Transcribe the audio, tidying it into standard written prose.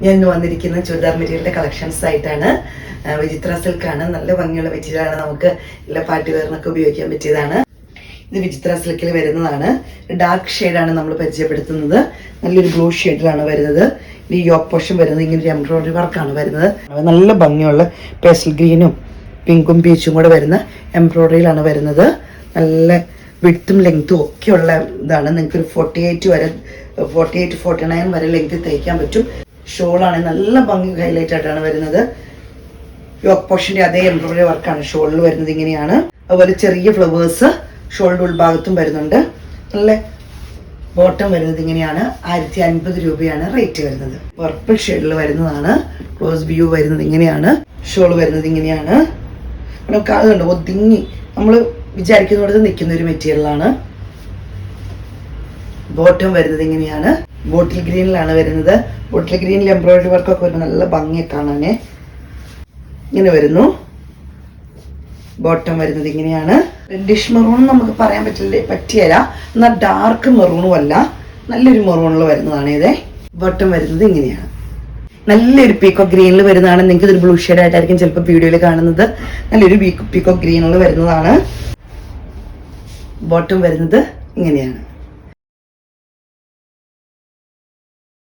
ഞാൻ ഇന്ന് വന്നിരിക്കുന്ന ചുരിദാർ മെറ്റീരിയലിന്റെ കളക്ഷൻസ് ആയിട്ടാണ്. വിചിത്ര സിൽക്കാണ്, നല്ല ഭംഗിയുള്ള മെറ്റീരിയലാണ്, നമുക്ക് എല്ലാ പാർട്ടി വെയറിനൊക്കെ ഉപയോഗിക്കാൻ പറ്റിയതാണ്. ഇത് വിചിത്ര സിൽക്കിൽ വരുന്നതാണ്. ഡാർക്ക് ഷെയ്ഡാണ് നമ്മൾ പരിചയപ്പെടുത്തുന്നത്. നല്ലൊരു ബ്ലൂ ഷെയ്ഡിലാണ് വരുന്നത്. ഈ യോക്ക് പോർഷൻ വരുന്നത് ഇങ്ങനെ ഒരു എംബ്രോയിഡറി വർക്കാണ് വരുന്നത്. നല്ല ഭംഗിയുള്ള പേസ്റ്റൽ ഗ്രീനും പിങ്കും പീച്ചും കൂടെ വരുന്ന എംബ്രോയിഡറിയിലാണ് വരുന്നത്. നല്ല വിഡ്ത്തും ലെങ്ത്തും ഒക്കെയുള്ള ഇതാണ്. നിങ്ങൾക്കൊരു 48 വരെ 49 വരെ ലെങ്ത് തയ്ക്കാൻ പറ്റും. ഷോളാണെങ്കിൽ നല്ല ഭംഗി ഹൈലൈറ്റ് ആയിട്ടാണ് വരുന്നത്. യോക്ക് പോർഷന്റെ അതേ എംബ്രോയിഡറി വർക്കാണ് ഷോളിൽ വരുന്നത്. ഇങ്ങനെയാണ്. അതുപോലെ ചെറിയ ഫ്ലവേഴ്സ് ഷോളിന്റെ ഉൾഭാഗത്തും വരുന്നുണ്ട്. നല്ല ബോട്ടം വരുന്നത് ഇങ്ങനെയാണ്. 1050 രൂപയാണ് റേറ്റ് വരുന്നത്. പർപ്പിൾ ഷെയ്ഡിൽ വരുന്നതാണ്. ക്ലോസ് വ്യൂ വരുന്നത് ഇങ്ങനെയാണ്. ഷോൾ വരുന്നത് ഇങ്ങനെയാണ്. നമുക്ക് അതുണ്ട് ഒതുങ്ങി നമ്മൾ വിചാരിക്കുന്നോടത്ത് നിൽക്കുന്ന ഒരു മെറ്റീരിയലാണ്. ബോട്ടം വരുന്നത് ഇങ്ങനെയാണ്. ബോട്ടിൽ ഗ്രീനിലാണ് വരുന്നത്. ബോട്ടിൽ ഗ്രീനിൽ എംബ്രോയിഡറി വർക്കൊക്കെ വരുമ്പോൾ നല്ല ഭംഗിയെ കാണാനേ. ഇങ്ങനെ വരുന്നു. ബോട്ടം വരുന്നത് ഇങ്ങനെയാണ്. റെഡിഷ് മെറൂൺ നമുക്ക് പറയാൻ പറ്റിയല്ല, എന്നാൽ ഡാർക്ക് മെറൂണും അല്ല, നല്ലൊരു മെറൂണിൽ വരുന്നതാണ് ഇതേ. ബോട്ടം വരുന്നത് ഇങ്ങനെയാണ്. നല്ലൊരു പീക്കോ ഗ്രീനിൽ വരുന്നതാണ്. നിങ്ങൾക്ക് ഇതൊരു ബ്ലൂ ഷെയ്ഡ് ആയിട്ടായിരിക്കും ചിലപ്പോൾ വീഡിയോയിൽ കാണുന്നത്. നല്ലൊരു പീക്കോ ഗ്രീനിൽ വരുന്നതാണ്. ബോട്ടം വരുന്നത് ഇങ്ങനെയാണ്.